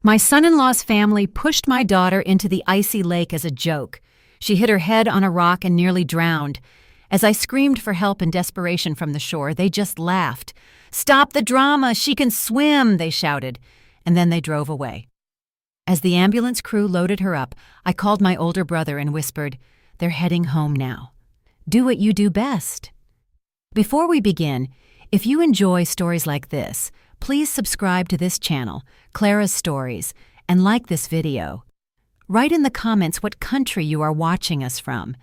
My son-in-law's family pushed my daughter into the icy lake as a joke. She hit her head on a rock and nearly drowned. As I screamed for help in desperation from the shore, they just laughed. "Stop the drama! She can swim!" they shouted. And then they drove away. As the ambulance crew loaded her up, I called my older brother and whispered, "They're heading home now. Do what you do best." Before we begin, if you enjoy stories like this, please subscribe to this channel, Clara's Stories, and like this video. Write in the comments what country you are watching us from.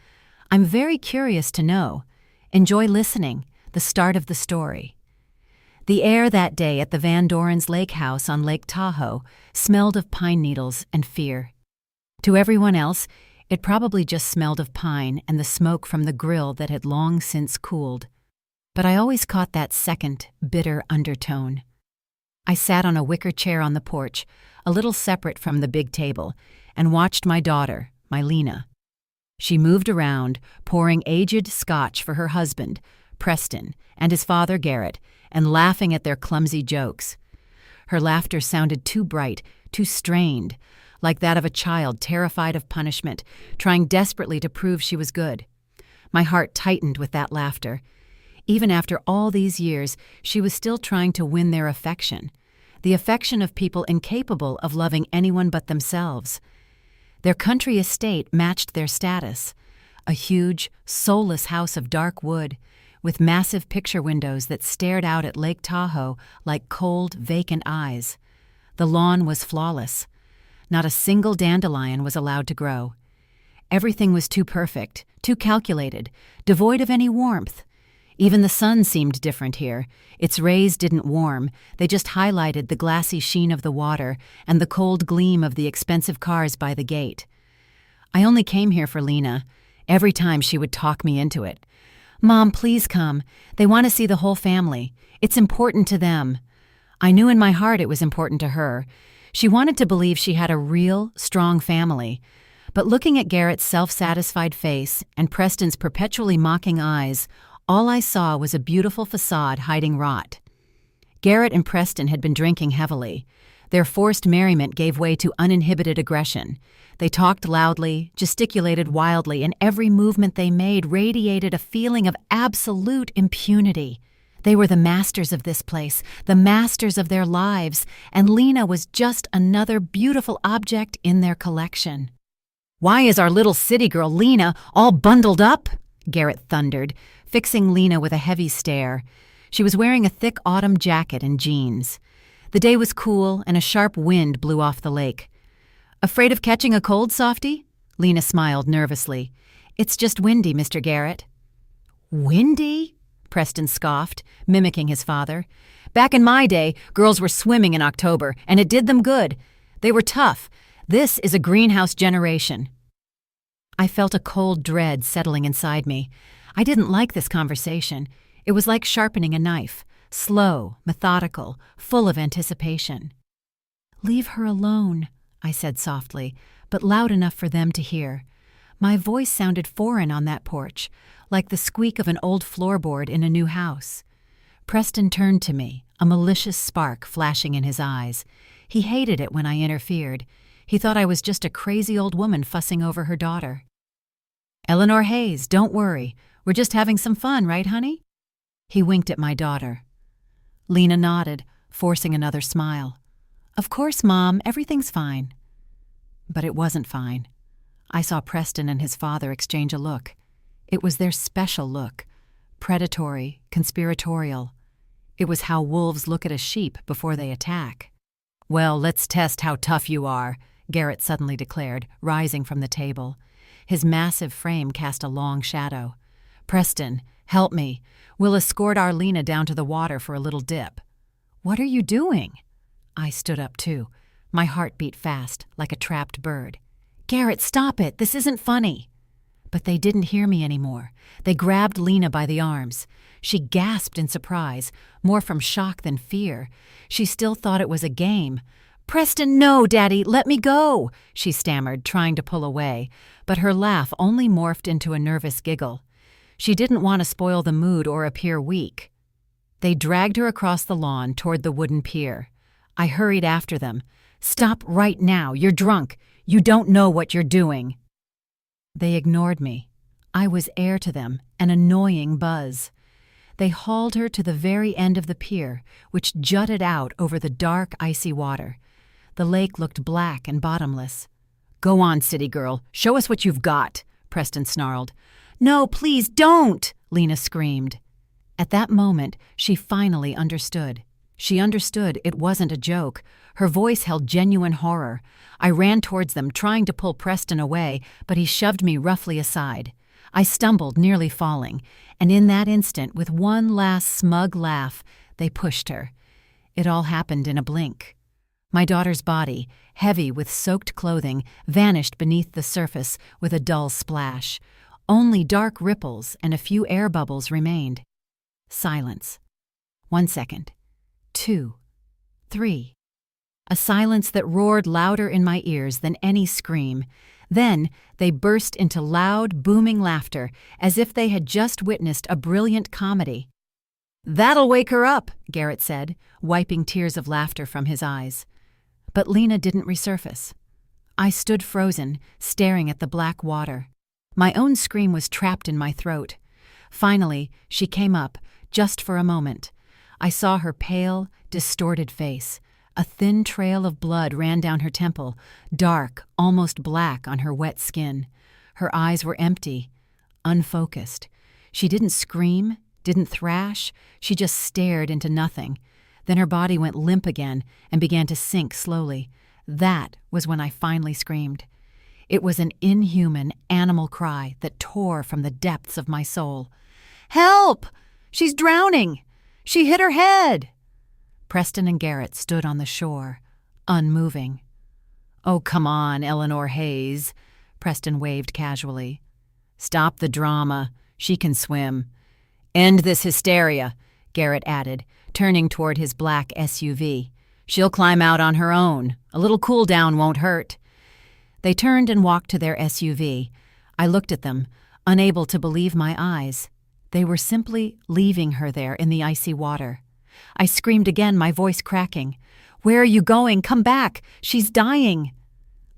I'm very curious to know. Enjoy listening, the start of the story. The air that day at the Van Doren's lake house on Lake Tahoe smelled of pine needles and fear. To everyone else, it probably just smelled of pine and the smoke from the grill that had long since cooled. But I always caught that second, bitter undertone. I sat on a wicker chair on the porch, a little separate from the big table, and watched my daughter, my Lena. She moved around, pouring aged scotch for her husband, Preston, and his father, Garrett, and laughing at their clumsy jokes. Her laughter sounded too bright, too strained, like that of a child terrified of punishment, trying desperately to prove she was good. My heart tightened with that laughter. Even after all these years, she was still trying to win their affection, the affection of people incapable of loving anyone but themselves. Their country estate matched their status, a huge, soulless house of dark wood, with massive picture windows that stared out at Lake Tahoe like cold, vacant eyes. The lawn was flawless. Not a single dandelion was allowed to grow. Everything was too perfect, too calculated, devoid of any warmth. Even the sun seemed different here. Its rays didn't warm, they just highlighted the glassy sheen of the water and the cold gleam of the expensive cars by the gate. I only came here for Lena. Every time she would talk me into it. "Mom, please come. They want to see the whole family. It's important to them." I knew in my heart it was important to her. She wanted to believe she had a real, strong family. But looking at Garrett's self-satisfied face and Preston's perpetually mocking eyes, all I saw was a beautiful facade hiding rot. Garrett and Preston had been drinking heavily. Their forced merriment gave way to uninhibited aggression. They talked loudly, gesticulated wildly, and every movement they made radiated a feeling of absolute impunity. They were the masters of this place, the masters of their lives, and Lena was just another beautiful object in their collection. "Why is our little city girl Lena all bundled up?" Garrett thundered, fixing Lena with a heavy stare. She was wearing a thick autumn jacket and jeans. The day was cool, and a sharp wind blew off the lake. "Afraid of catching a cold, Softy?" Lena smiled nervously. "It's just windy, Mr. Garrett." "Windy?" Preston scoffed, mimicking his father. "Back in my day, girls were swimming in October, and it did them good. They were tough. This is a greenhouse generation." I felt a cold dread settling inside me. I didn't like this conversation. It was like sharpening a knife, slow, methodical, full of anticipation. "Leave her alone," I said softly, but loud enough for them to hear. My voice sounded foreign on that porch, like the squeak of an old floorboard in a new house. Preston turned to me, a malicious spark flashing in his eyes. He hated it when I interfered. He thought I was just a crazy old woman fussing over her daughter. "Eleanor Hayes, don't worry. We're just having some fun, right, honey?" He winked at my daughter. Lena nodded, forcing another smile. "Of course, Mom, everything's fine." But it wasn't fine. I saw Preston and his father exchange a look. It was their special look, predatory, conspiratorial. It was how wolves look at a sheep before they attack. "Well, let's test how tough you are," Garrett suddenly declared, rising from the table. His massive frame cast a long shadow. "Preston, help me. We'll escort our Lena down to the water for a little dip." "What are you doing?" I stood up too. My heart beat fast, like a trapped bird. "Garrett, stop it. This isn't funny." But they didn't hear me anymore. They grabbed Lena by the arms. She gasped in surprise, more from shock than fear. She still thought it was a game. "Preston, no, Daddy, let me go," she stammered, trying to pull away, but her laugh only morphed into a nervous giggle. She didn't want to spoil the mood or appear weak. They dragged her across the lawn toward the wooden pier. I hurried after them, "Stop right now, you're drunk. You don't know what you're doing." They ignored me. I was air to them, an annoying buzz. They hauled her to the very end of the pier, which jutted out over the dark, icy water. The lake looked black and bottomless. "Go on, city girl. Show us what you've got," Preston snarled. "No, please don't," Lena screamed. At that moment, she finally understood. She understood it wasn't a joke. Her voice held genuine horror. I ran towards them, trying to pull Preston away, but he shoved me roughly aside. I stumbled, nearly falling, and in that instant, with one last smug laugh, they pushed her. It all happened in a blink. My daughter's body, heavy with soaked clothing, vanished beneath the surface with a dull splash. Only dark ripples and a few air bubbles remained. Silence. 1 second. 2. 3. A silence that roared louder in my ears than any scream. Then they burst into loud, booming laughter, as if they had just witnessed a brilliant comedy. "That'll wake her up," Garrett said, wiping tears of laughter from his eyes. But Lena didn't resurface. I stood frozen, staring at the black water. My own scream was trapped in my throat. Finally, she came up, just for a moment. I saw her pale, distorted face. A thin trail of blood ran down her temple, dark, almost black on her wet skin. Her eyes were empty, unfocused. She didn't scream, didn't thrash, she just stared into nothing. Then her body went limp again and began to sink slowly. That was when I finally screamed. It was an inhuman, animal cry that tore from the depths of my soul. "Help! She's drowning! She hit her head!" Preston and Garrett stood on the shore, unmoving. "Oh, come on, Eleanor Hayes," Preston waved casually. "Stop the drama. She can swim." "End this hysteria," Garrett added, turning toward his black SUV. "She'll climb out on her own. A little cool down won't hurt." They turned and walked to their SUV. I looked at them, unable to believe my eyes. They were simply leaving her there in the icy water. I screamed again, my voice cracking. "Where are you going? Come back! She's dying!"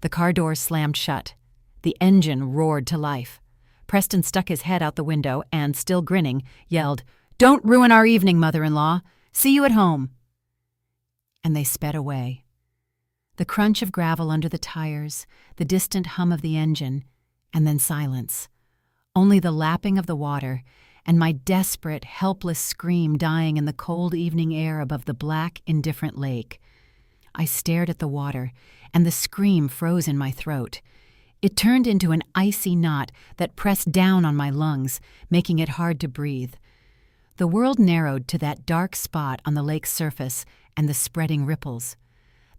The car doors slammed shut. The engine roared to life. Preston stuck his head out the window and, still grinning, yelled, "Don't ruin our evening, mother-in-law. See you at home." And they sped away. The crunch of gravel under the tires, the distant hum of the engine, and then silence. Only the lapping of the water and my desperate, helpless scream dying in the cold evening air above the black, indifferent lake. I stared at the water, and the scream froze in my throat. It turned into an icy knot that pressed down on my lungs, making it hard to breathe. The world narrowed to that dark spot on the lake's surface and the spreading ripples.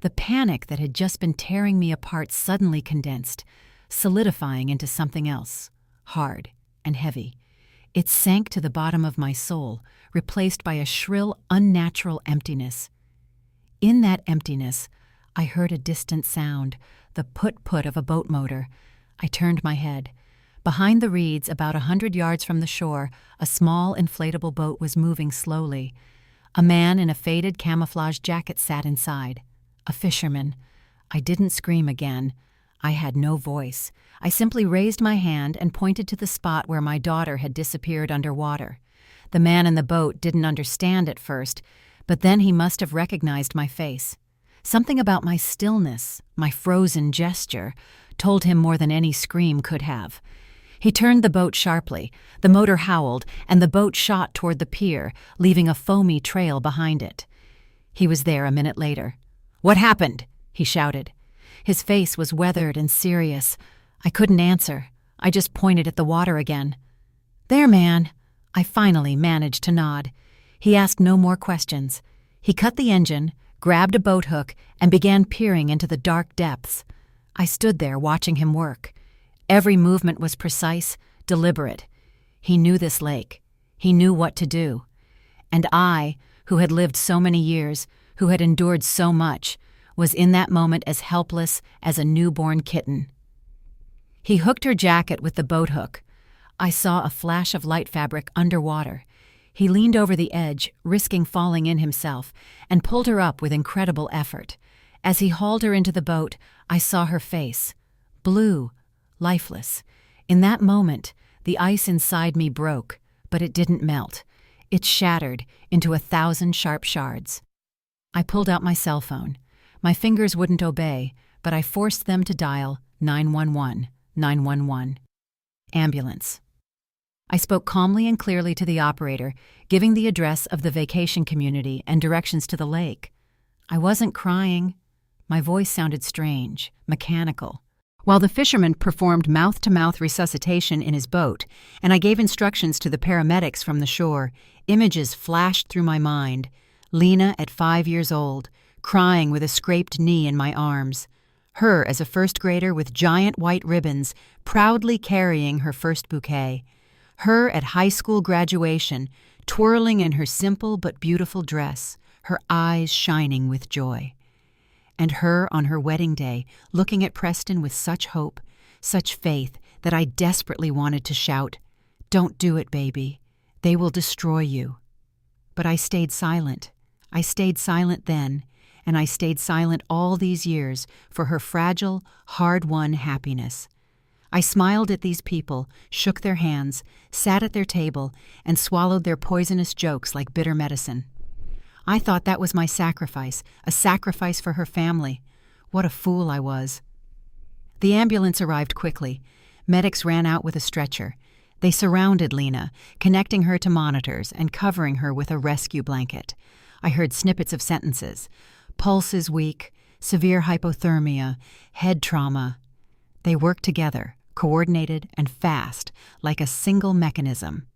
The panic that had just been tearing me apart suddenly condensed, solidifying into something else, hard and heavy. It sank to the bottom of my soul, replaced by a shrill, unnatural emptiness. In that emptiness, I heard a distant sound, the put-put of a boat motor. I turned my head. Behind the reeds, about 100 yards from the shore, a small inflatable boat was moving slowly. A man in a faded camouflage jacket sat inside. A fisherman. I didn't scream again. I had no voice. I simply raised my hand and pointed to the spot where my daughter had disappeared underwater. The man in the boat didn't understand at first, but then he must have recognized my face. Something about my stillness, my frozen gesture, told him more than any scream could have. He turned the boat sharply. The motor howled, and the boat shot toward the pier, leaving a foamy trail behind it. He was there a minute later. "What happened?" he shouted. His face was weathered and serious. I couldn't answer. I just pointed at the water again. "There, man." I finally managed to nod. He asked no more questions. He cut the engine, grabbed a boat hook, and began peering into the dark depths. I stood there watching him work. Every movement was precise, deliberate. He knew this lake. He knew what to do. And I, who had lived so many years, who had endured so much, was in that moment as helpless as a newborn kitten. He hooked her jacket with the boat hook. I saw a flash of light fabric underwater. He leaned over the edge, risking falling in himself, and pulled her up with incredible effort. As he hauled her into the boat, I saw her face. Blue, lifeless. In that moment, the ice inside me broke, but it didn't melt. It shattered into 1,000 sharp shards. I pulled out my cell phone. My fingers wouldn't obey, but I forced them to dial 911, 911. Ambulance. I spoke calmly and clearly to the operator, giving the address of the vacation community and directions to the lake. I wasn't crying. My voice sounded strange, mechanical. While the fisherman performed mouth-to-mouth resuscitation in his boat, and I gave instructions to the paramedics from the shore, images flashed through my mind. Lena at 5 years old, crying with a scraped knee in my arms. Her as a first grader with giant white ribbons, proudly carrying her first bouquet. Her at high school graduation, twirling in her simple but beautiful dress, her eyes shining with joy. And her on her wedding day, looking at Preston with such hope, such faith, that I desperately wanted to shout, "Don't do it, baby. They will destroy you." But I stayed silent. I stayed silent then, and I stayed silent all these years for her fragile, hard-won happiness. I smiled at these people, shook their hands, sat at their table, and swallowed their poisonous jokes like bitter medicine. I thought that was my sacrifice, a sacrifice for her family. What a fool I was. The ambulance arrived quickly. Medics ran out with a stretcher. They surrounded Lena, connecting her to monitors and covering her with a rescue blanket. I heard snippets of sentences. Pulse is weak, severe hypothermia, head trauma. They worked together, coordinated and fast, like a single mechanism.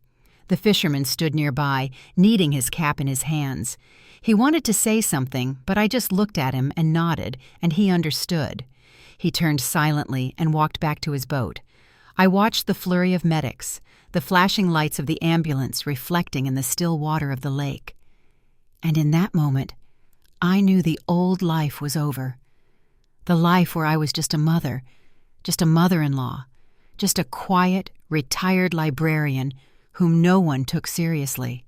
The fisherman stood nearby, kneading his cap in his hands. He wanted to say something, but I just looked at him and nodded, and he understood. He turned silently and walked back to his boat. I watched the flurry of medics, the flashing lights of the ambulance reflecting in the still water of the lake. And in that moment, I knew the old life was over. The life where I was just a mother-in-law, just a quiet, retired librarian whom no one took seriously.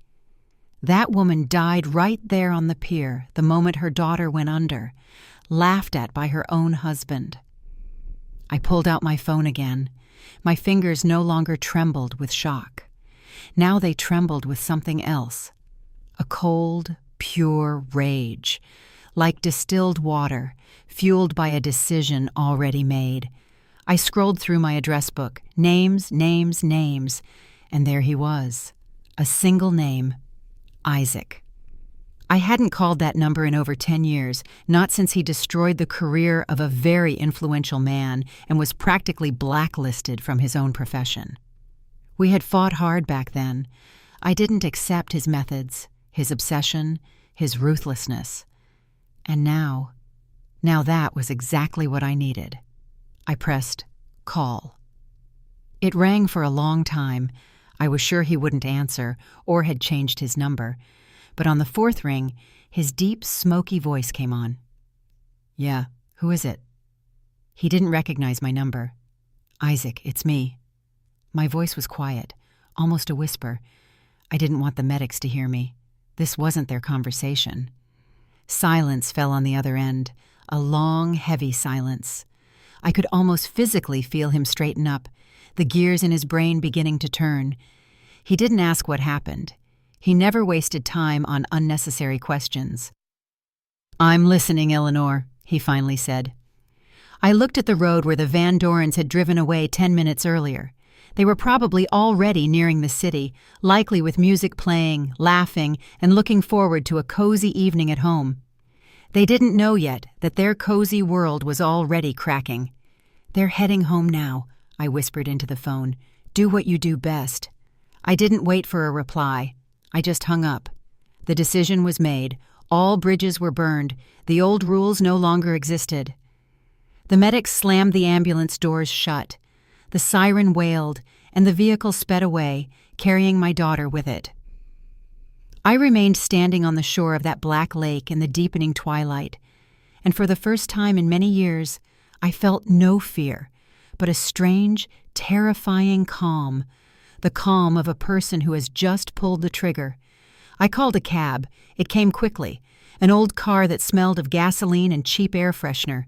That woman died right there on the pier the moment her daughter went under, laughed at by her own husband. I pulled out my phone again. My fingers no longer trembled with shock. Now they trembled with something else. A cold, pure rage, like distilled water, fueled by a decision already made. I scrolled through my address book, names, and there he was. A single name, Isaac. I hadn't called that number in over 10 years, not since he destroyed the career of a very influential man and was practically blacklisted from his own profession. We had fought hard back then. I didn't accept his methods, his obsession, his ruthlessness. And now that was exactly what I needed. I pressed call. It rang for a long time. I was sure he wouldn't answer or had changed his number. But on the fourth ring, his deep, smoky voice came on. "Yeah, who is it?" He didn't recognize my number. "Isaac, it's me." My voice was quiet, almost a whisper. I didn't want the medics to hear me. This wasn't their conversation. Silence fell on the other end, a long, heavy silence. I could almost physically feel him straighten up, the gears in his brain beginning to turn. He didn't ask what happened. He never wasted time on unnecessary questions. "I'm listening, Eleanor," he finally said. I looked at the road where the Van Dorens had driven away 10 minutes earlier. They were probably already nearing the city, likely with music playing, laughing, and looking forward to a cozy evening at home. They didn't know yet that their cozy world was already cracking. "They're heading home now," I whispered into the phone. "Do what you do best." I didn't wait for a reply. I just hung up. The decision was made. All bridges were burned. The old rules no longer existed. The medics slammed the ambulance doors shut. The siren wailed, and the vehicle sped away, carrying my daughter with it. I remained standing on the shore of that black lake in the deepening twilight, and for the first time in many years, I felt no fear, but a strange, terrifying calm, the calm of a person who has just pulled the trigger. I called a cab. It came quickly. an old car that smelled of gasoline and cheap air freshener.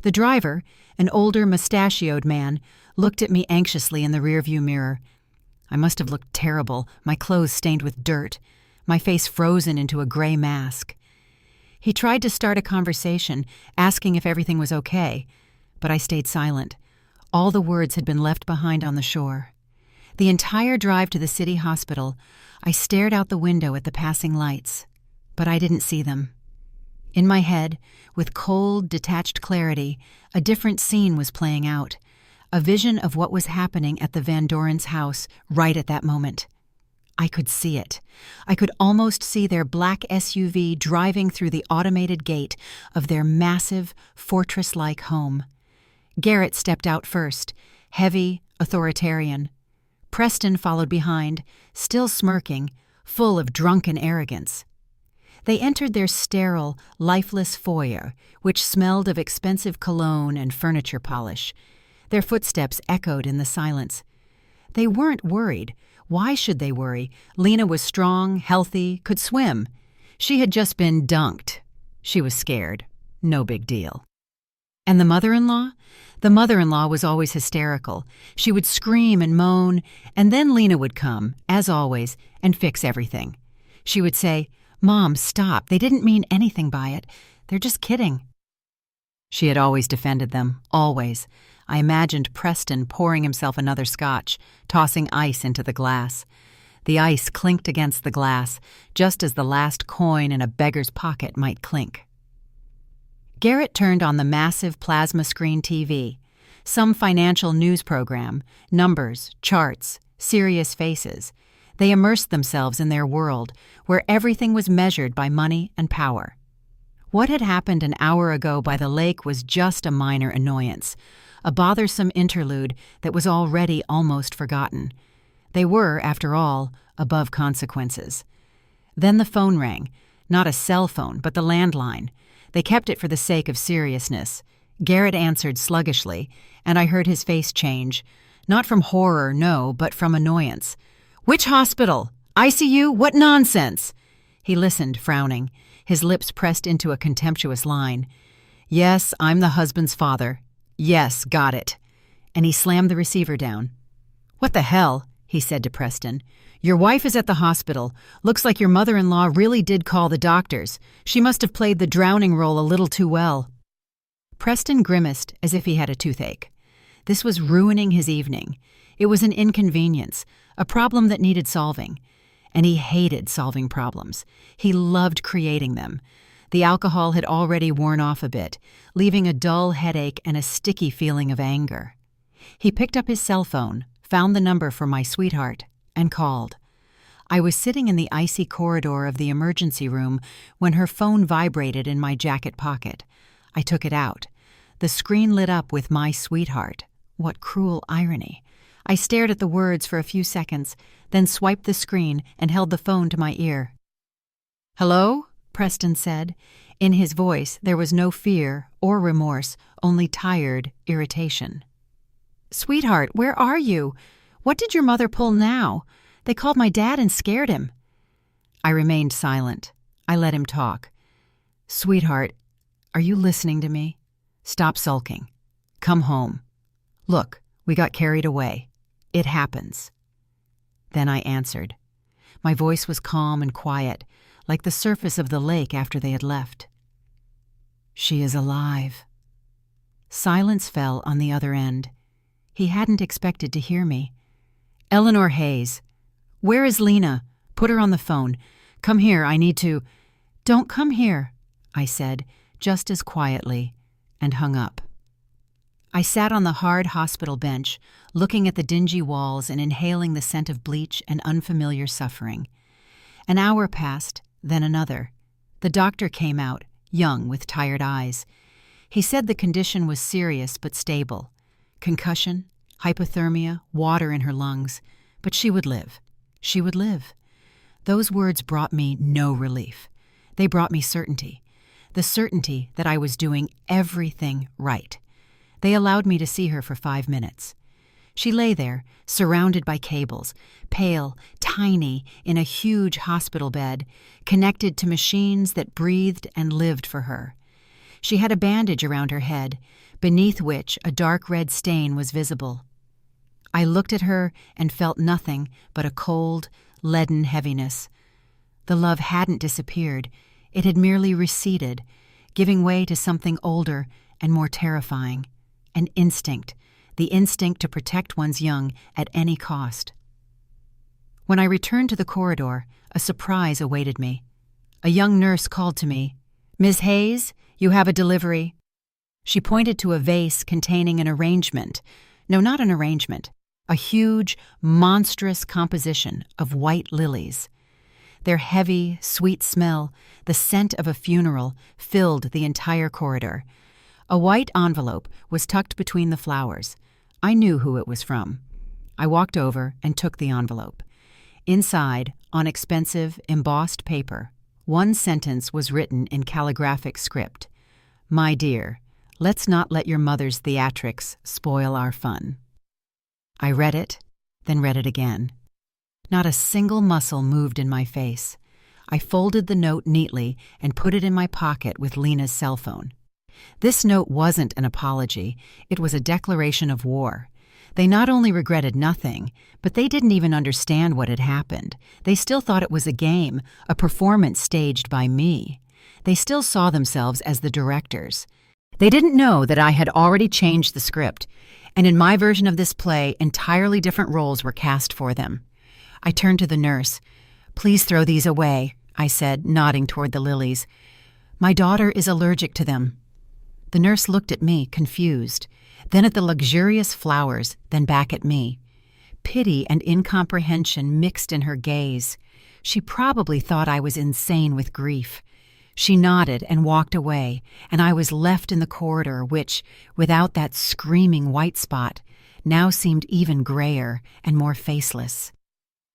The driver, an older, mustachioed man, looked at me anxiously in the rearview mirror. I must have looked terrible, my clothes stained with dirt, my face frozen into a gray mask. He tried to start a conversation, asking if everything was okay, but I stayed silent. All the words had been left behind on the shore. The entire drive to the city hospital, I stared out the window at the passing lights, but I didn't see them. In my head, with cold, detached clarity, a different scene was playing out, a vision of what was happening at the Van Doren's house right at that moment. I could see it. I could almost see their black SUV driving through the automated gate of their massive, fortress-like home. Garrett stepped out first, heavy, authoritarian. Preston followed behind, still smirking, full of drunken arrogance. They entered their sterile, lifeless foyer, which smelled of expensive cologne and furniture polish. Their footsteps echoed in the silence. They weren't worried. Why should they worry? Lena was strong, healthy, could swim. She had just been dunked. She was scared. No big deal. And the mother-in-law? The mother-in-law was always hysterical. She would scream and moan, and then Lena would come, as always, and fix everything. She would say, "Mom, stop. They didn't mean anything by it. They're just kidding." She had always defended them, always. I imagined Preston pouring himself another scotch, tossing ice into the glass. The ice clinked against the glass, just as the last coin in a beggar's pocket might clink. Garrett turned on the massive plasma screen TV. Some financial news program, numbers, charts, serious faces. They immersed themselves in their world, where everything was measured by money and power. What had happened an hour ago by the lake was just a minor annoyance, a bothersome interlude that was already almost forgotten. They were, after all, above consequences. Then the phone rang, not a cell phone, but the landline. They kept it for the sake of seriousness. Garrett answered sluggishly, and I heard his face change, not from horror, no, but from annoyance. "Which hospital? ICU? What nonsense?" He listened, frowning, his lips pressed into a contemptuous line. "Yes, I'm the husband's father. Yes, got it." And he slammed the receiver down. "What the hell?" he said to Preston. "Your wife is at the hospital. Looks like your mother-in-law really did call the doctors. She must have played the drowning role a little too well." Preston grimaced as if he had a toothache. This was ruining his evening. It was an inconvenience, a problem that needed solving. And he hated solving problems. He loved creating them. The alcohol had already worn off a bit, leaving a dull headache and a sticky feeling of anger. He picked up his cell phone, found the number for my sweetheart, and called. I was sitting in the icy corridor of the emergency room when her phone vibrated in my jacket pocket. I took it out. The screen lit up with my sweetheart. What cruel irony. I stared at the words for a few seconds, then swiped the screen and held the phone to my ear. "Hello?" Preston said. In his voice there was no fear or remorse, only tired irritation. "Sweetheart, where are you? What did your mother pull now? They called my dad and scared him." I remained silent. I let him talk. "Sweetheart, are you listening to me? Stop sulking. Come home. Look, we got carried away. It happens." Then I answered. My voice was calm and quiet, like the surface of the lake after they had left. "She is alive." Silence fell on the other end. He hadn't expected to hear me. "Eleanor Hayes. Where is Lena? Put her on the phone. Come here, I need to—" "Don't come here," I said, just as quietly, and hung up. I sat on the hard hospital bench, looking at the dingy walls and inhaling the scent of bleach and unfamiliar suffering. An hour passed, then another. The doctor came out, young with tired eyes. He said the condition was serious but stable. Concussion, hypothermia, water in her lungs. But she would live. She would live. Those words brought me no relief. They brought me certainty. The certainty that I was doing everything right. They allowed me to see her for 5 minutes. She lay there, surrounded by cables, pale, tiny, in a huge hospital bed, connected to machines that breathed and lived for her. She had a bandage around her head, beneath which a dark red stain was visible. I looked at her and felt nothing but a cold, leaden heaviness. The love hadn't disappeared. It had merely receded, giving way to something older and more terrifying. An instinct, the instinct to protect one's young at any cost. When I returned to the corridor, a surprise awaited me. A young nurse called to me, "Ms. Hayes, you have a delivery." She pointed to a vase containing an arrangement. No, not an arrangement. A huge, monstrous composition of white lilies. Their heavy, sweet smell, the scent of a funeral, filled the entire corridor. A white envelope was tucked between the flowers. I knew who it was from. I walked over and took the envelope. Inside, on expensive, embossed paper, one sentence was written in calligraphic script. "My dear, let's not let your mother's theatrics spoil our fun." I read it, then read it again. Not a single muscle moved in my face. I folded the note neatly and put it in my pocket with Lena's cell phone. This note wasn't an apology, it was a declaration of war. They not only regretted nothing, but they didn't even understand what had happened. They still thought it was a game, a performance staged by me. They still saw themselves as the directors. They didn't know that I had already changed the script, and in my version of this play, entirely different roles were cast for them. I turned to the nurse. "Please throw these away," I said, nodding toward the lilies. "My daughter is allergic to them." The nurse looked at me, confused, then at the luxurious flowers, then back at me. Pity and incomprehension mixed in her gaze. She probably thought I was insane with grief. She nodded and walked away, and I was left in the corridor which, without that screaming white spot, now seemed even grayer and more faceless.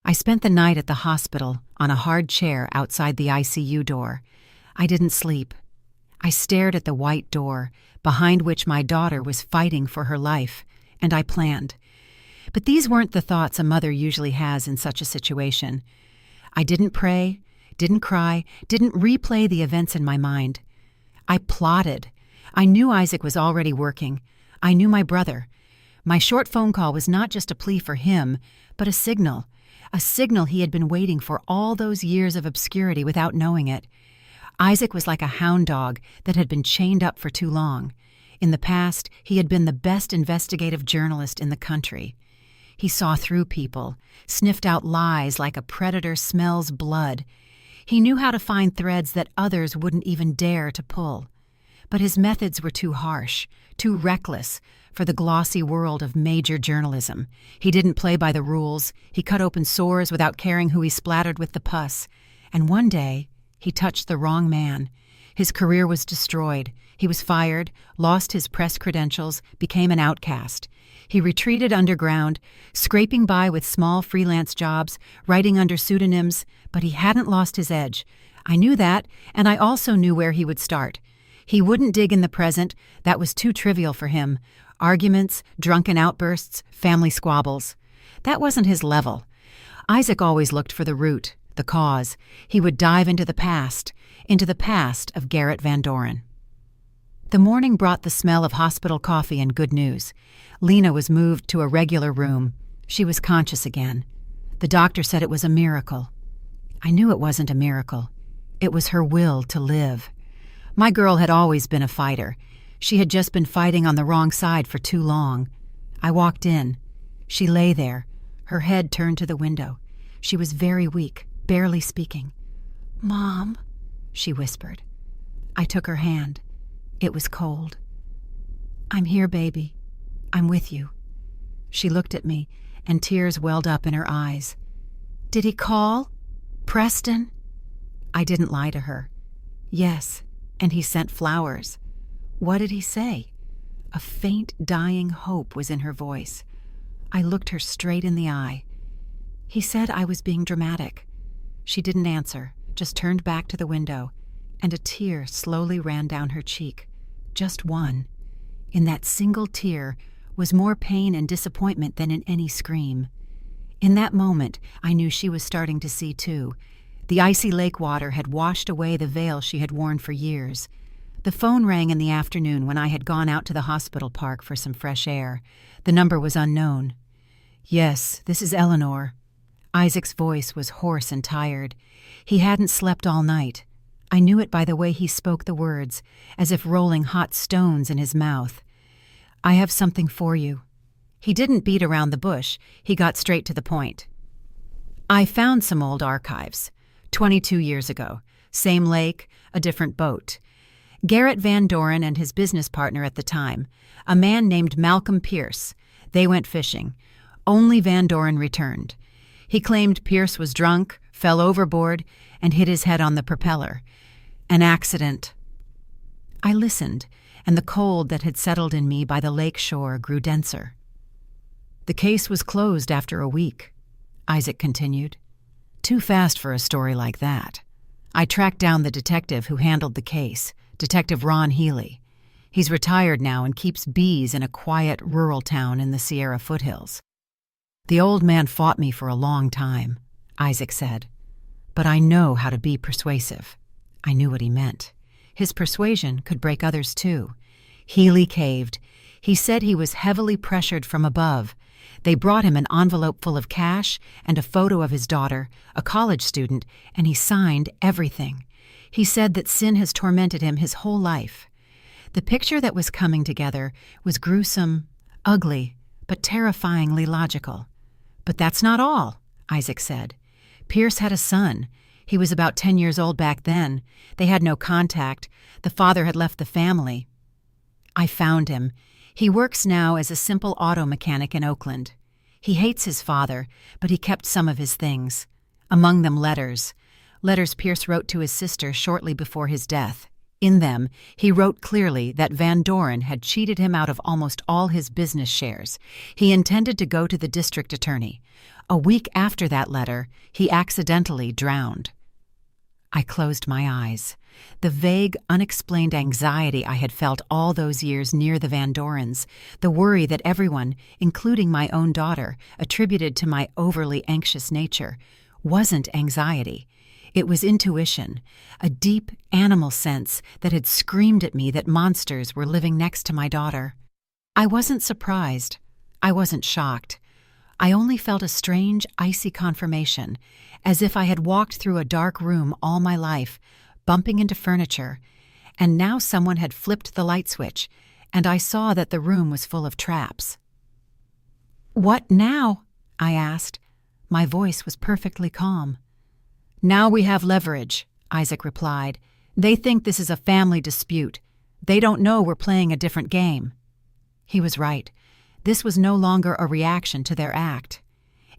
I spent the night at the hospital on a hard chair outside the ICU door. I didn't sleep. I stared at the white door, behind which my daughter was fighting for her life, and I planned. But these weren't the thoughts a mother usually has in such a situation. I didn't pray, didn't cry, didn't replay the events in my mind. I plotted. I knew Isaac was already working. I knew my brother. My short phone call was not just a plea for him, but a signal he had been waiting for all those years of obscurity without knowing it. Isaac was like a hound dog that had been chained up for too long. In the past, he had been the best investigative journalist in the country. He saw through people, sniffed out lies like a predator smells blood. He knew how to find threads that others wouldn't even dare to pull. But his methods were too harsh, too reckless for the glossy world of major journalism. He didn't play by the rules. He cut open sores without caring who he splattered with the pus. And one day, he touched the wrong man. His career was destroyed. He was fired, lost his press credentials, became an outcast. He retreated underground, scraping by with small freelance jobs, writing under pseudonyms, but he hadn't lost his edge. I knew that, and I also knew where he would start. He wouldn't dig in the present. That was too trivial for him. Arguments, drunken outbursts, family squabbles. That wasn't his level. Isaac always looked for the root, the cause. He would dive into the past of Garrett Van Doren. The morning brought the smell of hospital coffee and good news. Lena was moved to a regular room. She was conscious again. The doctor said it was a miracle. I knew it wasn't a miracle. It was her will to live. My girl had always been a fighter. She had just been fighting on the wrong side for too long. I walked in. She lay there, her head turned to the window. She was very weak, barely speaking. "Mom," she whispered. I took her hand. It was cold. "I'm here, baby. I'm with you." She looked at me, and tears welled up in her eyes. "Did he call? Preston?" I didn't lie to her. "Yes, and he sent flowers." "What did he say?" A faint, dying hope was in her voice. I looked her straight in the eye. "He said I was being dramatic." She didn't answer, just turned back to the window, and a tear slowly ran down her cheek. Just one. In that single tear was more pain and disappointment than in any scream. In that moment, I knew she was starting to see too. The icy lake water had washed away the veil she had worn for years. The phone rang in the afternoon when I had gone out to the hospital park for some fresh air. The number was unknown. "Yes, this is Eleanor." Isaac's voice was hoarse and tired. He hadn't slept all night. I knew it by the way he spoke the words, as if rolling hot stones in his mouth. "I have something for you." He didn't beat around the bush. He got straight to the point. "I found some old archives. 22 years ago. Same lake, a different boat. Garrett Van Doren and his business partner at the time, a man named Malcolm Pierce. They went fishing. Only Van Doren returned. He claimed Pierce was drunk, fell overboard, and hit his head on the propeller. An accident." I listened, and the cold that had settled in me by the lake shore grew denser. "The case was closed after a week," Isaac continued. "Too fast for a story like that. I tracked down the detective who handled the case, Detective Ron Healy. He's retired now and keeps bees in a quiet rural town in the Sierra foothills. The old man fought me for a long time," Isaac said. "But I know how to be persuasive." I knew what he meant. His persuasion could break others too. Healy caved. He said he was heavily pressured from above. They brought him an envelope full of cash and a photo of his daughter, a college student, and he signed everything. He said that sin has tormented him his whole life. The picture that was coming together was gruesome, ugly, but terrifyingly logical. "But that's not all," Isaac said. "Pierce had a son. He was about 10 years old back then. They had no contact. The father had left the family. I found him. He works now as a simple auto mechanic in Oakland. He hates his father, but he kept some of his things. Among them letters. Letters Pierce wrote to his sister shortly before his death. In them, he wrote clearly that Van Doren had cheated him out of almost all his business shares. He intended to go to the district attorney. A week after that letter, he accidentally drowned." I closed my eyes. The vague, unexplained anxiety I had felt all those years near the Van Dorens, the worry that everyone, including my own daughter, attributed to my overly anxious nature, wasn't anxiety. It was intuition, a deep animal sense that had screamed at me that monsters were living next to my daughter. I wasn't surprised. I wasn't shocked. I only felt a strange, icy confirmation, as if I had walked through a dark room all my life, bumping into furniture, and now someone had flipped the light switch, and I saw that the room was full of traps. "What now?" I asked. My voice was perfectly calm. "Now we have leverage," Isaac replied. "They think this is a family dispute. They don't know we're playing a different game." He was right. This was no longer a reaction to their act.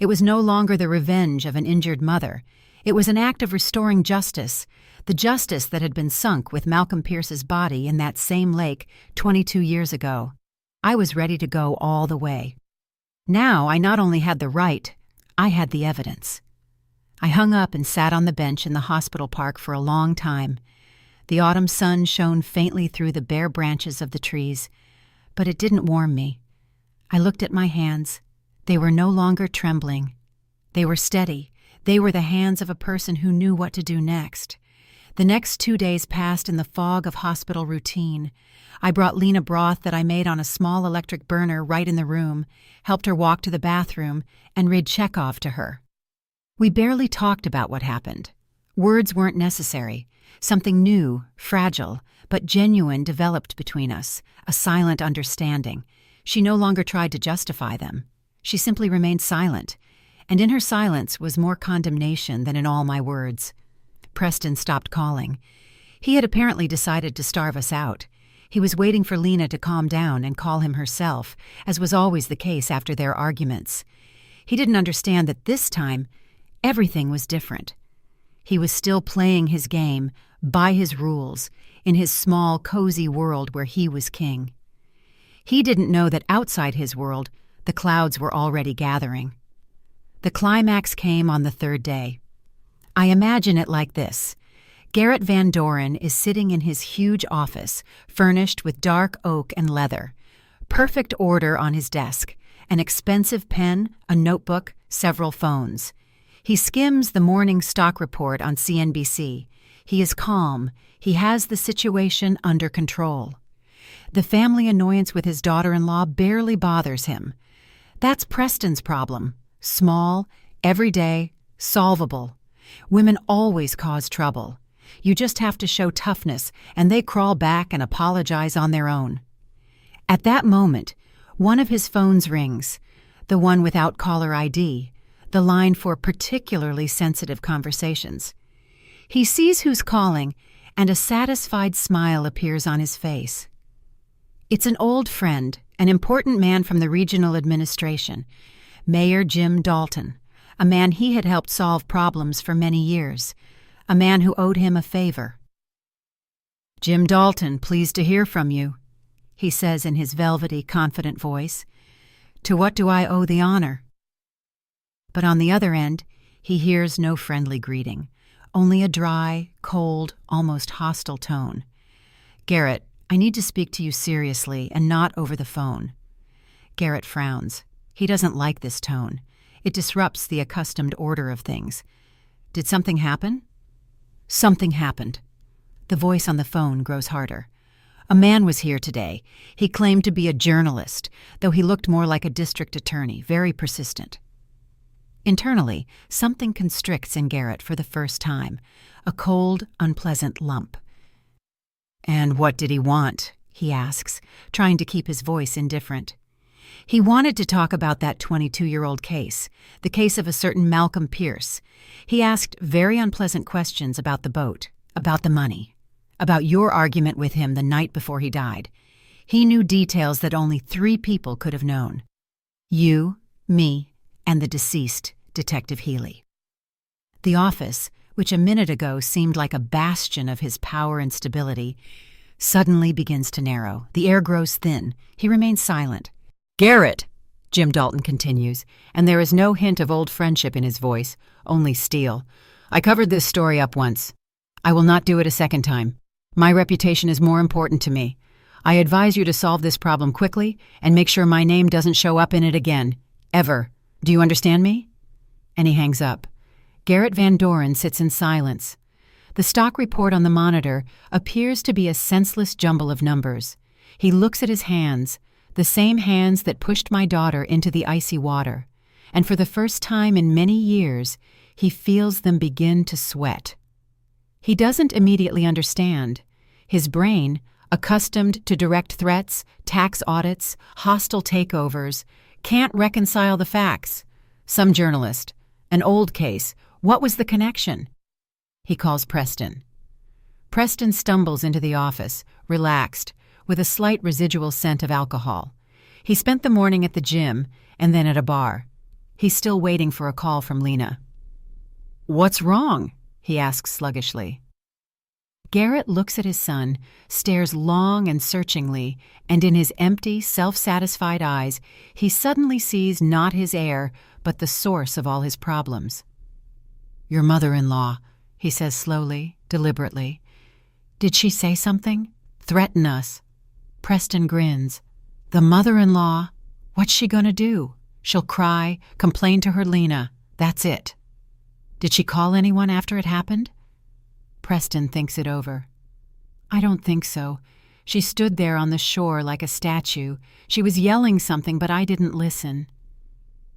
It was no longer the revenge of an injured mother. It was an act of restoring justice, the justice that had been sunk with Malcolm Pierce's body in that same lake 22 years ago. I was ready to go all the way. Now I not only had the right, I had the evidence. I hung up and sat on the bench in the hospital park for a long time. The autumn sun shone faintly through the bare branches of the trees, but it didn't warm me. I looked at my hands. They were no longer trembling. They were steady. They were the hands of a person who knew what to do next. The next 2 days passed in the fog of hospital routine. I brought Lena broth that I made on a small electric burner right in the room, helped her walk to the bathroom, and read Chekhov to her. We barely talked about what happened. Words weren't necessary. Something new, fragile, but genuine developed between us, a silent understanding. She no longer tried to justify them. She simply remained silent, and in her silence was more condemnation than in all my words. Preston stopped calling. He had apparently decided to starve us out. He was waiting for Lena to calm down and call him herself, as was always the case after their arguments. He didn't understand that this time, everything was different. He was still playing his game, by his rules, in his small, cozy world where he was king. He didn't know that outside his world, the clouds were already gathering. The climax came on the third day. I imagine it like this. Garrett Van Doren is sitting in his huge office, furnished with dark oak and leather. Perfect order on his desk, an expensive pen, a notebook, several phones. He skims the morning stock report on CNBC. He is calm. He has the situation under control. The family annoyance with his daughter-in-law barely bothers him. That's Preston's problem. Small, everyday, solvable. Women always cause trouble. You just have to show toughness, and they crawl back and apologize on their own. At that moment, one of his phones rings, the one without caller ID, the line for particularly sensitive conversations. He sees who's calling, and a satisfied smile appears on his face. It's an old friend, an important man from the regional administration, Mayor Jim Dalton, a man he had helped solve problems for many years, a man who owed him a favor. "Jim Dalton, pleased to hear from you," he says in his velvety, confident voice. "To what do I owe the honor?" But on the other end, he hears no friendly greeting, only a dry, cold, almost hostile tone. "Garrett, I need to speak to you seriously and not over the phone." Garrett frowns. He doesn't like this tone. It disrupts the accustomed order of things. "Did something happen?" "Something happened." The voice on the phone grows harder. "A man was here today. He claimed to be a journalist, though he looked more like a district attorney, very persistent." Internally, something constricts in Garrett for the first time, a cold, unpleasant lump. "And what did he want?" he asks, trying to keep his voice indifferent. He wanted to talk about that 22-year-old case, the case of a certain Malcolm Pierce. He asked very unpleasant questions about the boat, about the money, about your argument with him the night before he died. He knew details that only 3 people could have known. You, me, and the deceased, Detective Healy. The office, which a minute ago seemed like a bastion of his power and stability, suddenly begins to narrow. The air grows thin. He remains silent. "Garrett," Jim Dalton continues, and there is no hint of old friendship in his voice, only steel. "I covered this story up once. I will not do it a second time. My reputation is more important to me. I advise you to solve this problem quickly and make sure my name doesn't show up in it again. Ever. Do you understand me?" And he hangs up. Garrett Van Doren sits in silence. The stock report on the monitor appears to be a senseless jumble of numbers. He looks at his hands, the same hands that pushed my daughter into the icy water, and for the first time in many years, he feels them begin to sweat. He doesn't immediately understand. His brain, accustomed to direct threats, tax audits, hostile takeovers, can't reconcile the facts. Some journalist, an old case, what was the connection? He calls Preston. Preston stumbles into the office, relaxed, with a slight residual scent of alcohol. He spent the morning at the gym and then at a bar. He's still waiting for a call from Lena. "What's wrong?" he asks sluggishly. Garrett looks at his son, stares long and searchingly, and in his empty, self-satisfied eyes, he suddenly sees not his heir, but the source of all his problems. "Your mother-in-law," he says slowly, deliberately. "Did she say something? Threaten us?" Preston grins. "The mother-in-law? What's she gonna do? She'll cry, complain to her Lena. That's it." "Did she call anyone after it happened?" Preston thinks it over. "I don't think so. She stood there on the shore like a statue. She was yelling something, but I didn't listen."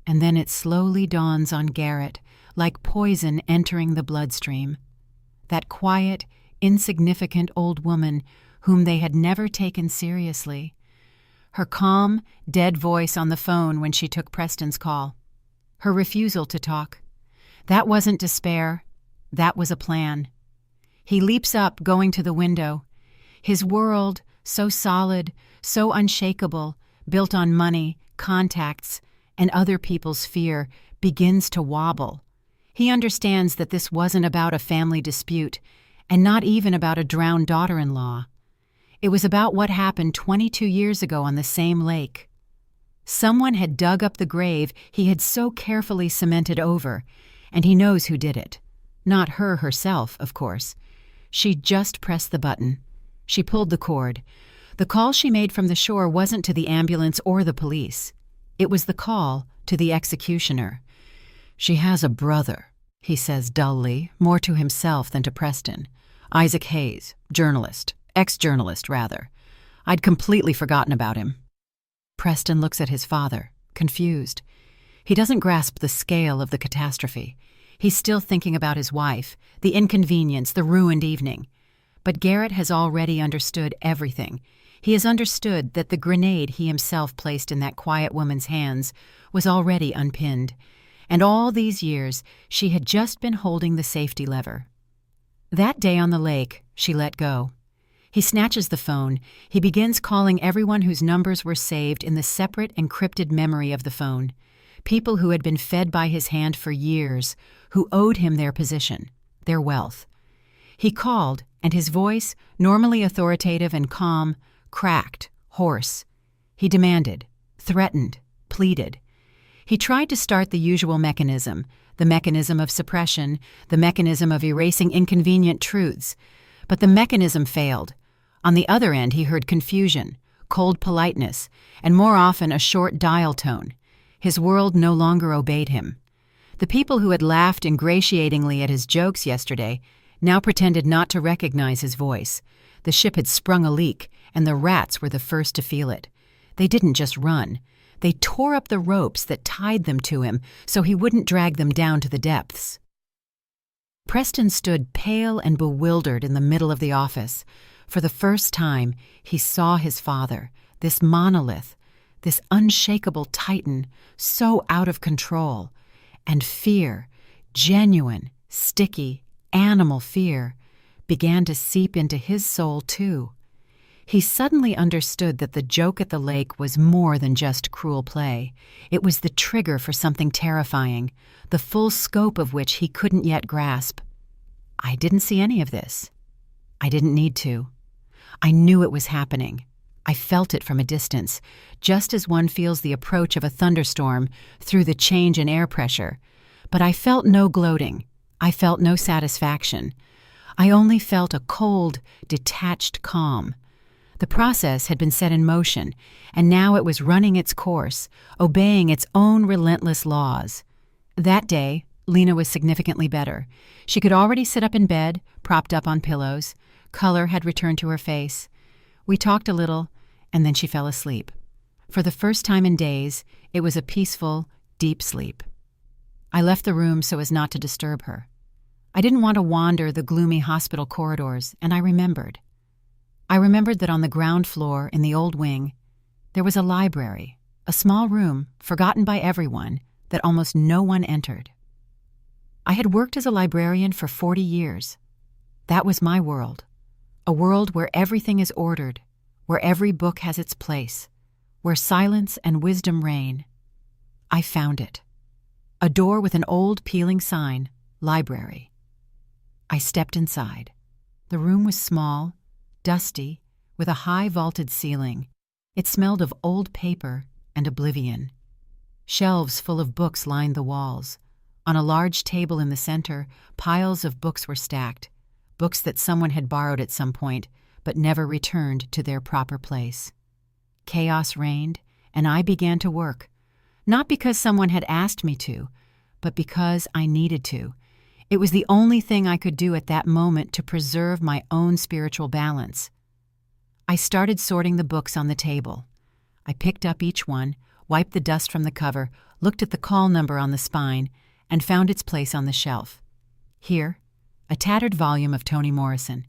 And then it slowly dawns on Garrett, like poison entering the bloodstream. That quiet, insignificant old woman whom they had never taken seriously. Her calm, dead voice on the phone when she took Preston's call. Her refusal to talk. That wasn't despair. That was a plan. He leaps up, going to the window. His world, so solid, so unshakable, built on money, contacts, and other people's fear, begins to wobble. He understands that this wasn't about a family dispute, and not even about a drowned daughter-in-law. It was about what happened 22 years ago on the same lake. Someone had dug up the grave he had so carefully cemented over, and he knows who did it. Not her herself, of course. She just pressed the button. She pulled the cord. The call she made from the shore wasn't to the ambulance or the police. It was the call to the executioner. "She has a brother," he says dully, more to himself than to Preston. "Isaac Hayes, journalist. Ex-journalist, rather. I'd completely forgotten about him." Preston looks at his father, confused. He doesn't grasp the scale of the catastrophe. He's still thinking about his wife, the inconvenience, the ruined evening. But Garrett has already understood everything. He has understood that the grenade he himself placed in that quiet woman's hands was already unpinned, and all these years she had just been holding the safety lever. That day on the lake, she let go. He snatches the phone. He begins calling everyone whose numbers were saved in the separate, encrypted memory of the phone. People who had been fed by his hand for years, who owed him their position, their wealth. He called, and his voice, normally authoritative and calm, cracked, hoarse. He demanded, threatened, pleaded. He tried to start the usual mechanism, the mechanism of suppression, the mechanism of erasing inconvenient truths. But the mechanism failed. On the other end, he heard confusion, cold politeness, and more often a short dial tone. His world no longer obeyed him. The people who had laughed ingratiatingly at his jokes yesterday now pretended not to recognize his voice. The ship had sprung a leak, and the rats were the first to feel it. They didn't just run. They tore up the ropes that tied them to him so he wouldn't drag them down to the depths. Preston stood pale and bewildered in the middle of the office. For the first time, he saw his father, this monolith, this unshakable titan, so out of control. And fear, genuine, sticky, animal fear, began to seep into his soul too. He suddenly understood that the joke at the lake was more than just cruel play. It was the trigger for something terrifying, the full scope of which he couldn't yet grasp. I didn't see any of this. I didn't need to. I knew it was happening. I felt it from a distance, just as one feels the approach of a thunderstorm through the change in air pressure. But I felt no gloating. I felt no satisfaction. I only felt a cold, detached calm. The process had been set in motion, and now it was running its course, obeying its own relentless laws. That day, Lena was significantly better. She could already sit up in bed, propped up on pillows. Color had returned to her face. We talked a little, and then she fell asleep. For the first time in days, it was a peaceful, deep sleep. I left the room so as not to disturb her. I didn't want to wander the gloomy hospital corridors, and I remembered. I remembered that on the ground floor in the old wing, there was a library, a small room, forgotten by everyone, that almost no one entered. I had worked as a librarian for 40 years. That was my world, a world where everything is ordered, where every book has its place, where silence and wisdom reign. I found it. A door with an old peeling sign, library. I stepped inside. The room was small, dusty, with a high vaulted ceiling. It smelled of old paper and oblivion. Shelves full of books lined the walls. On a large table in the center, piles of books were stacked, books that someone had borrowed at some point, but never returned to their proper place. Chaos reigned, and I began to work, not because someone had asked me to, but because I needed to. It was the only thing I could do at that moment to preserve my own spiritual balance. I started sorting the books on the table. I picked up each one, wiped the dust from the cover, looked at the call number on the spine, and found its place on the shelf. Here, a tattered volume of Toni Morrison.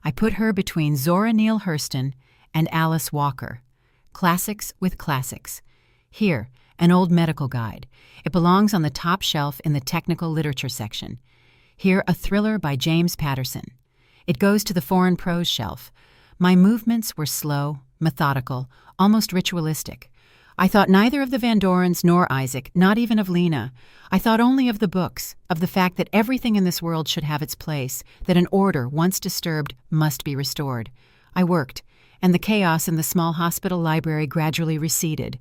I put her between Zora Neale Hurston and Alice Walker. Classics with classics. Here, an old medical guide. It belongs on the top shelf in the technical literature section. Here, a thriller by James Patterson. It goes to the foreign prose shelf. My movements were slow, methodical, almost ritualistic. I thought neither of the Van Dorens nor Isaac, not even of Lena. I thought only of the books, of the fact that everything in this world should have its place, that an order, once disturbed, must be restored. I worked, and the chaos in the small hospital library gradually receded.